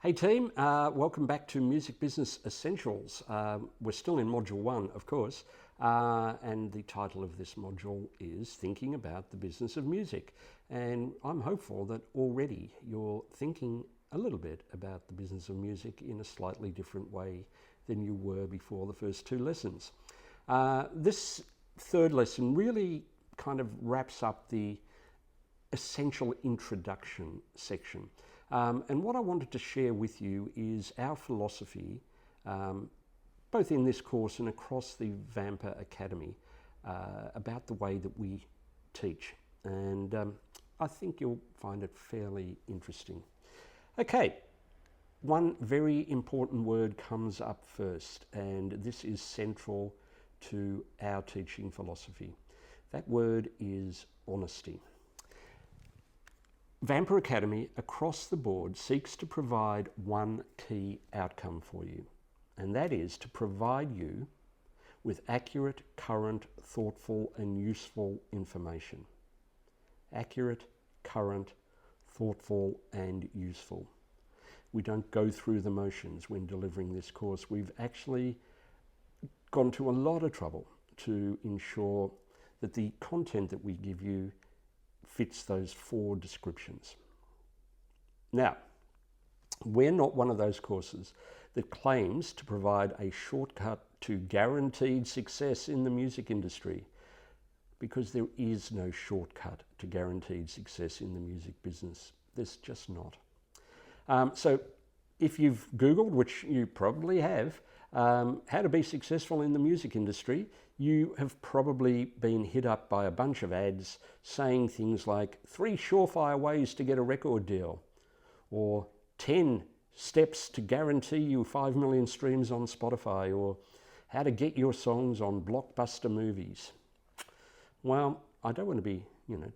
Hey team, welcome back to Music Business Essentials. We're still in Module 1, of course, and the title of this module is Thinking About the Business of Music. And I'm hopeful that already you're thinking a little bit about the business of music in a slightly different way than you were before the first two lessons. This third lesson really kind of wraps up the essential introduction section. And what I wanted to share with you is our philosophy, both in this course and across the Vampr Academy, about the way that we teach. And I think you'll find it fairly interesting. Okay, one very important word comes up first, and this is central to our teaching philosophy. That word is honesty. Vampr Academy across the board seeks to provide one key outcome for you, and that is to provide you with accurate, current, thoughtful and useful information. Accurate, current, thoughtful and useful. We don't go through the motions when delivering this course. We've actually gone to a lot of trouble to ensure that the content that we give you fits those four descriptions. Now, we're not one of those courses that claims to provide a shortcut to guaranteed success in the music industry, because there is no shortcut to guaranteed success in the music business. There's just not. So if you've Googled, which you probably have, how to be successful in the music industry, you have probably been hit up by a bunch of ads saying things like 3 surefire ways to get a record deal, or 10 steps to guarantee you 5 million streams on Spotify, or how to get your songs on blockbuster movies. Well, I don't want to be,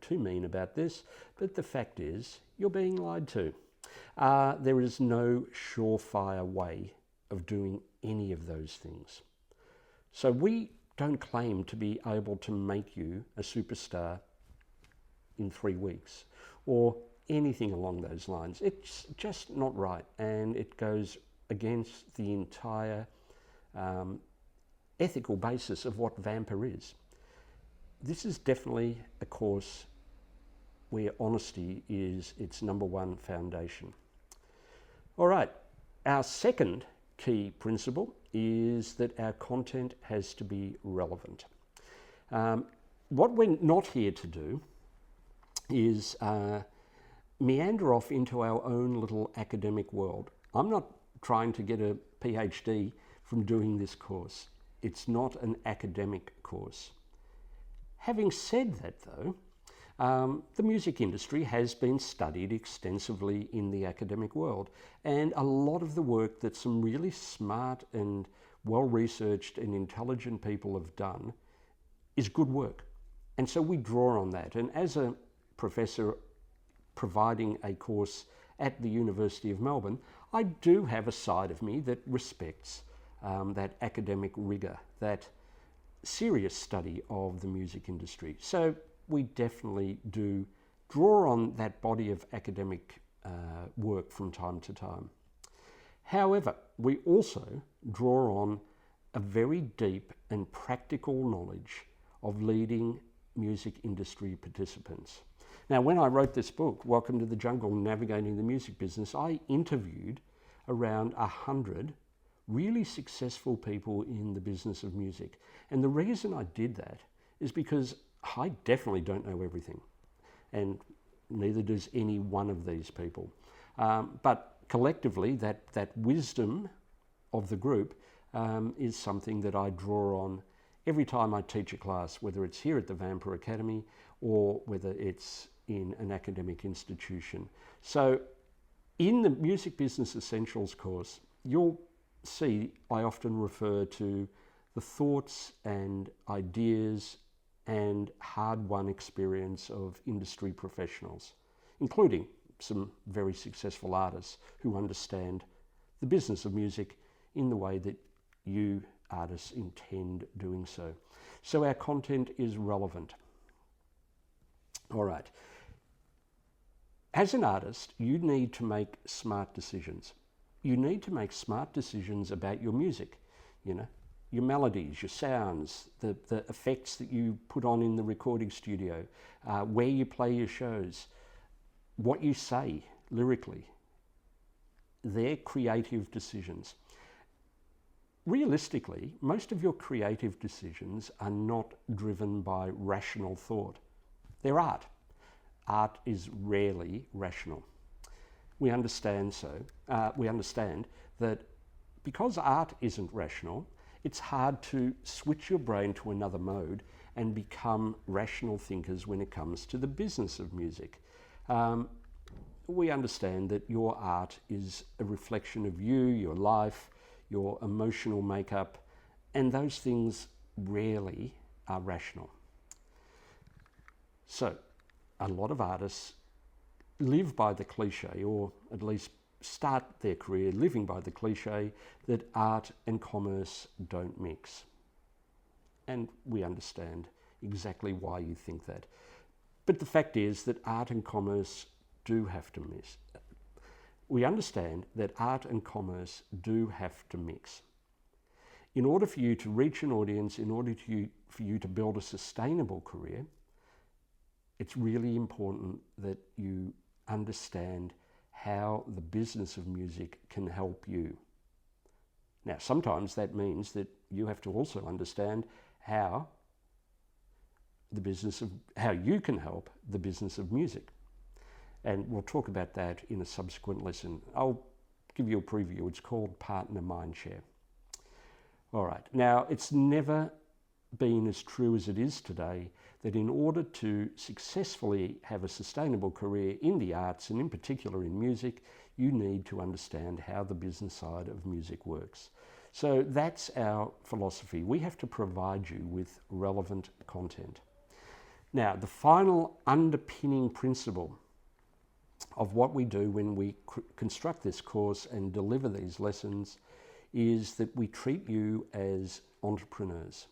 too mean about this, but the fact is you're being lied to. There is no surefire way of doing any of those things. So we don't claim to be able to make you a superstar in 3 weeks or anything along those lines. It's just not right, and it goes against the entire ethical basis of what Vampr is. This is definitely a course where honesty is its #1 foundation. All right, our second key principle is that our content has to be relevant. What we're not here to do is meander off into our own little academic world. I'm not trying to get a PhD from doing this course. It's not an academic course. Having said that though, the music industry has been studied extensively in the academic world, and a lot of the work that some really smart and well-researched and intelligent people have done is good work. And so we draw on that. And as a professor providing a course at the University of Melbourne, I do have a side of me that respects that academic rigour, that serious study of the music industry. So we definitely do draw on that body of academic work from time to time. However, we also draw on a very deep and practical knowledge of leading music industry participants. Now, when I wrote this book, Welcome to the Jungle, Navigating the Music Business, I interviewed around 100 really successful people in the business of music. And the reason I did that is because I definitely don't know everything, and neither does any one of these people. But collectively, that wisdom of the group is something that I draw on every time I teach a class, whether it's here at the Vampr Academy or whether it's in an academic institution. So in the Music Business Essentials course, you'll see I often refer to the thoughts and ideas and hard-won experience of industry professionals, including some very successful artists who understand the business of music in the way that you artists intend doing so. So our content is relevant. All right. As an artist, you need to make smart decisions. you need to make smart decisions about your music, you know, your melodies, your sounds, the effects that you put on in the recording studio, where you play your shows, what you say lyrically. They're creative decisions. Realistically, most of your creative decisions are not driven by rational thought. They're art. Art is rarely rational. We understand that because art isn't rational, it's hard to switch your brain to another mode and become rational thinkers when it comes to the business of music. We understand that your art is a reflection of you, your life, your emotional makeup, and those things rarely are rational. So, a lot of artists live by the cliche, or at least start their career living by the cliche that art and commerce don't mix. And we understand exactly why you think that. But the fact is that art and commerce do have to mix. We understand that art and commerce do have to mix. In order for you to reach an audience, in order for you to build a sustainable career, it's really important that you understand how the business of music can help you. Now, sometimes that means that you have to also understand how you can help the business of music. And we'll talk about that in a subsequent lesson. I'll give you a preview. It's called Partner Mindshare. All right. Now, it's never been as true as it is today that in order to successfully have a sustainable career in the arts, and in particular in music, you need to understand how the business side of music works. So that's our philosophy. We have to provide you with relevant content. Now, the final underpinning principle of what we do when we construct this course and deliver these lessons is that we treat you as entrepreneurs.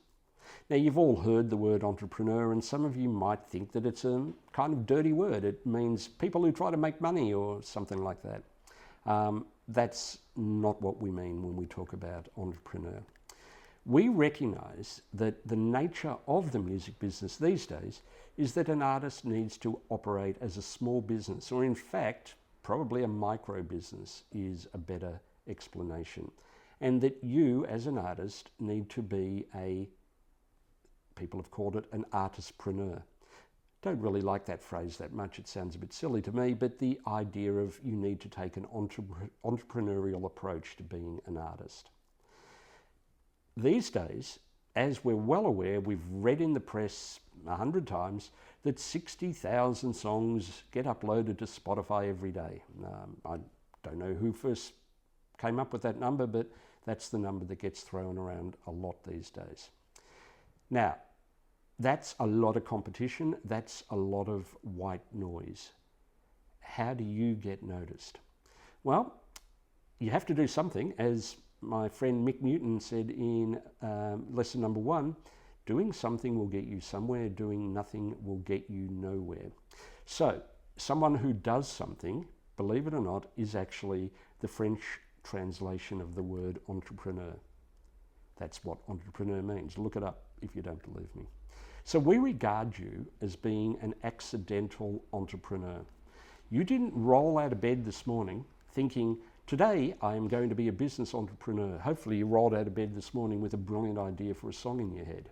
Now, you've all heard the word entrepreneur, and some of you might think that it's a kind of dirty word. It means people who try to make money or something like that. That's not what we mean when we talk about entrepreneur. We recognize that the nature of the music business these days is that an artist needs to operate as a small business, or in fact, probably a micro business is a better explanation. And that you as an artist need to be people have called it an artistpreneur. Don't really like that phrase that much. It sounds a bit silly to me, but the idea of you need to take an entrepreneurial approach to being an artist. These days, as we're well aware, we've read in the press 100 times that 60,000 songs get uploaded to Spotify every day. I don't know who first came up with that number, but that's the number that gets thrown around a lot these days. Now, that's a lot of competition. That's a lot of white noise. How do you get noticed? Well, you have to do something. As my friend Mick Newton said in lesson number 1, doing something will get you somewhere, doing nothing will get you nowhere. So, someone who does something, believe it or not, is actually the French translation of the word entrepreneur. That's what entrepreneur means. Look it up if you don't believe me. So we regard you as being an accidental entrepreneur. You didn't roll out of bed this morning thinking, today I am going to be a business entrepreneur. Hopefully you rolled out of bed this morning with a brilliant idea for a song in your head.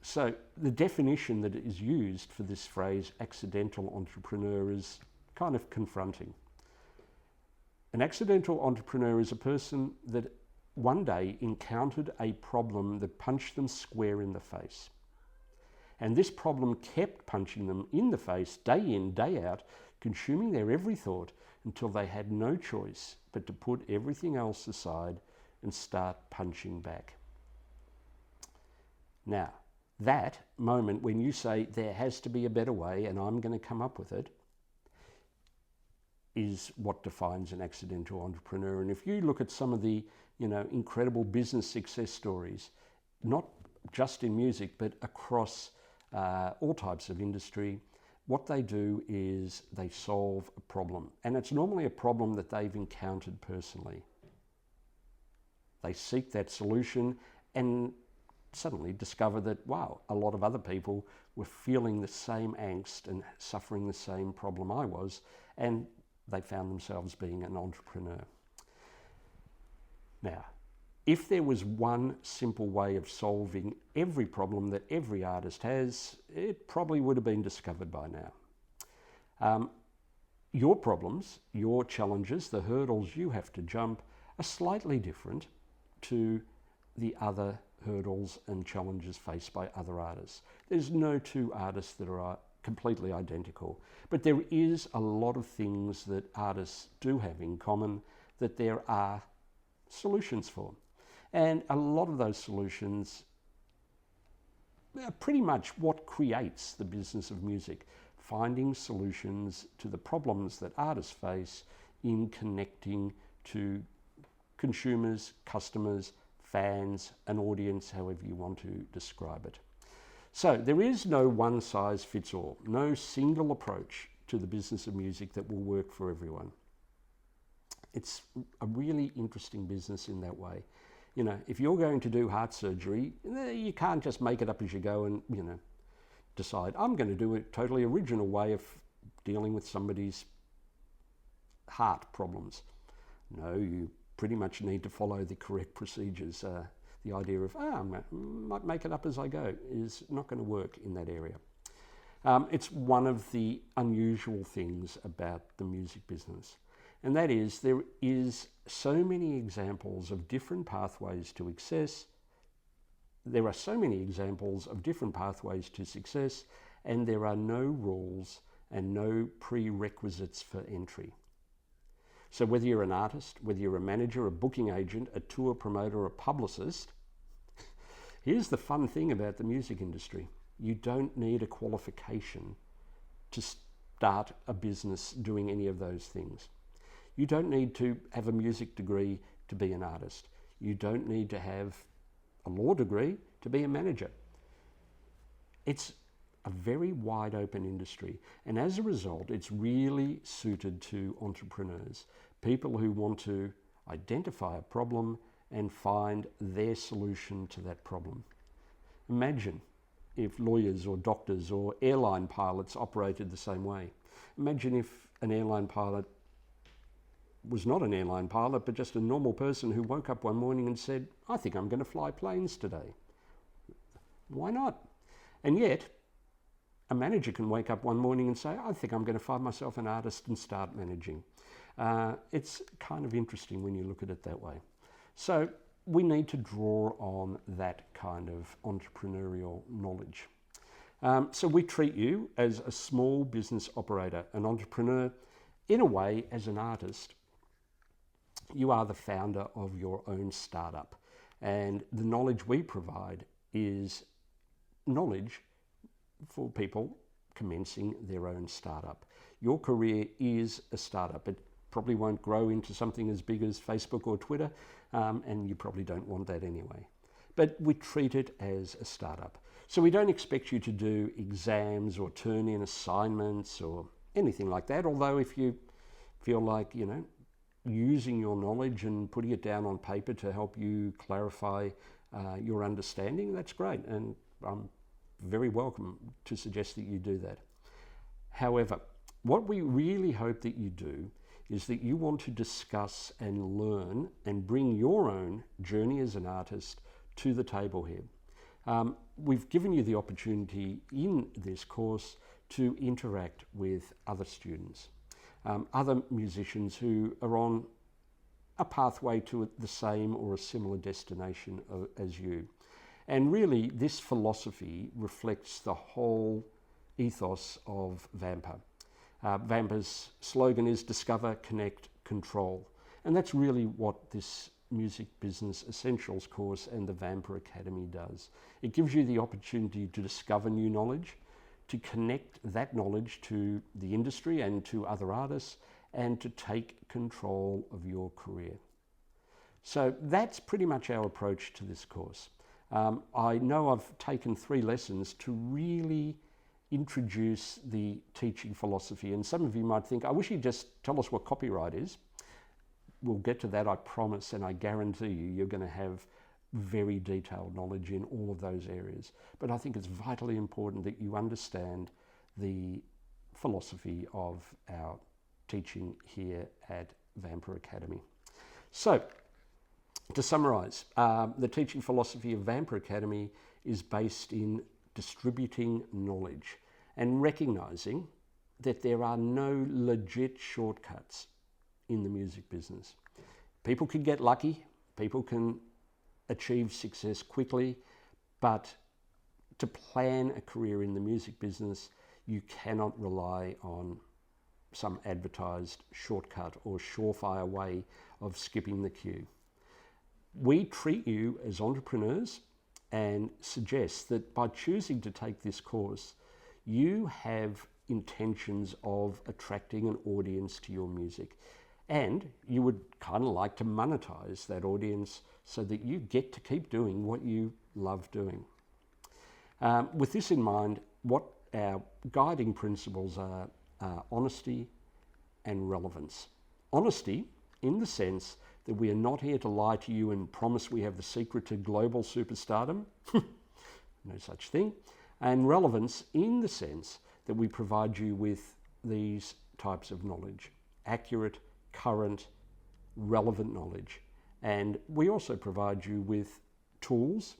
So the definition that is used for this phrase, accidental entrepreneur, is kind of confronting. An accidental entrepreneur is a person that one day encountered a problem that punched them square in the face. And this problem kept punching them in the face day in, day out, consuming their every thought until they had no choice but to put everything else aside and start punching back. Now, that moment when you say there has to be a better way and I'm going to come up with it is what defines an accidental entrepreneur. And if you look at some of the incredible business success stories, not just in music but across all types of industry, what they do is they solve a problem, and it's normally a problem that they've encountered personally. They seek that solution and suddenly discover that, wow, a lot of other people were feeling the same angst and suffering the same problem I was, and they found themselves being an entrepreneur. Now, if there was one simple way of solving every problem that every artist has, it probably would have been discovered by now. Your problems, your challenges, the hurdles you have to jump are slightly different to the other hurdles and challenges faced by other artists. There's no two artists that are completely identical, but there is a lot of things that artists do have in common that there are solutions for. And a lot of those solutions are pretty much what creates the business of music, finding solutions to the problems that artists face in connecting to consumers, customers, fans, an audience, however you want to describe it. So there is no one size fits all, no single approach to the business of music that will work for everyone. It's a really interesting business in that way. You know, if you're going to do heart surgery, you can't just make it up as you go and, decide, I'm going to do a totally original way of dealing with somebody's heart problems. No, you pretty much need to follow the correct procedures. The idea of, I might make it up as I go is not going to work in that area. It's one of the unusual things about the music business. And that is, there is so many examples of different pathways to success. There are so many examples of different pathways to success, and there are no rules and no prerequisites for entry. So whether you're an artist, whether you're a manager, a booking agent, a tour promoter, or a publicist, here's the fun thing about the music industry. You don't need a qualification to start a business doing any of those things. You don't need to have a music degree to be an artist. You don't need to have a law degree to be a manager. It's a very wide open industry, and as a result it's really suited to entrepreneurs, people who want to identify a problem and find their solution to that problem. Imagine if lawyers or doctors or airline pilots operated the same way. Imagine if an airline pilot was not an airline pilot but just a normal person who woke up one morning and said, I think I'm going to fly planes today. Why not? And yet a manager can wake up one morning and say, I think I'm going to find myself an artist and start managing. It's kind of interesting when you look at it that way. So we need to draw on that kind of entrepreneurial knowledge. So we treat you as a small business operator, an entrepreneur. In a way, as an artist, you are the founder of your own startup. And the knowledge we provide is knowledge for people commencing their own startup. Your career is a startup. It probably won't grow into something as big as Facebook or Twitter, and you probably don't want that anyway. But we treat it as a startup. So we don't expect you to do exams or turn in assignments or anything like that, although if you feel like, using your knowledge and putting it down on paper to help you clarify your understanding, that's great, and I'm very welcome to suggest that you do that. However, what we really hope that you do is that you want to discuss and learn and bring your own journey as an artist to the table here. We've given you the opportunity in this course to interact with other students, other musicians who are on a pathway to the same or a similar destination as you. And really, this philosophy reflects the whole ethos of Vampr. Vampr's slogan is Discover, Connect, Control. And that's really what this Music Business Essentials course and the Vampr Academy does. It gives you the opportunity to discover new knowledge, to connect that knowledge to the industry and to other artists, and to take control of your career. So that's pretty much our approach to this course. I know I've taken 3 lessons to really introduce the teaching philosophy. And some of you might think, I wish you'd just tell us what copyright is. We'll get to that, I promise, and I guarantee you're going to have very detailed knowledge in all of those areas. But I think it's vitally important that you understand the philosophy of our teaching here at Vampr Academy. So, to summarise, the teaching philosophy of Vampr Academy is based in distributing knowledge and recognising that there are no legit shortcuts in the music business. People can get lucky, people can achieve success quickly, but to plan a career in the music business, you cannot rely on some advertised shortcut or surefire way of skipping the queue. We treat you as entrepreneurs and suggest that by choosing to take this course, you have intentions of attracting an audience to your music. And you would kind of like to monetize that audience so that you get to keep doing what you love doing. With this in mind, what our guiding principles are honesty and relevance. Honesty in the sense that we are not here to lie to you and promise we have the secret to global superstardom. No such thing. And relevance in the sense that we provide you with these types of knowledge. Accurate, current, relevant knowledge. And we also provide you with tools,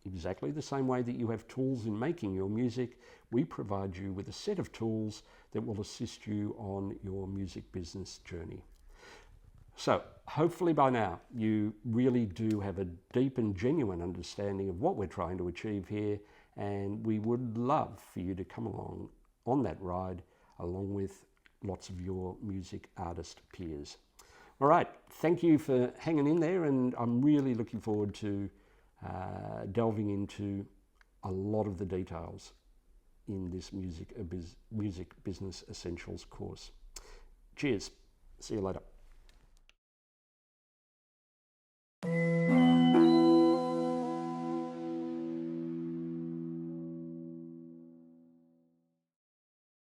exactly the same way that you have tools in making your music. We provide you with a set of tools that will assist you on your music business journey. So hopefully by now you really do have a deep and genuine understanding of what we're trying to achieve here, and we would love for you to come along on that ride along with lots of your music artist peers. All right, thank you for hanging in there, and I'm really looking forward to delving into a lot of the details in this music business essentials course. Cheers, see you later.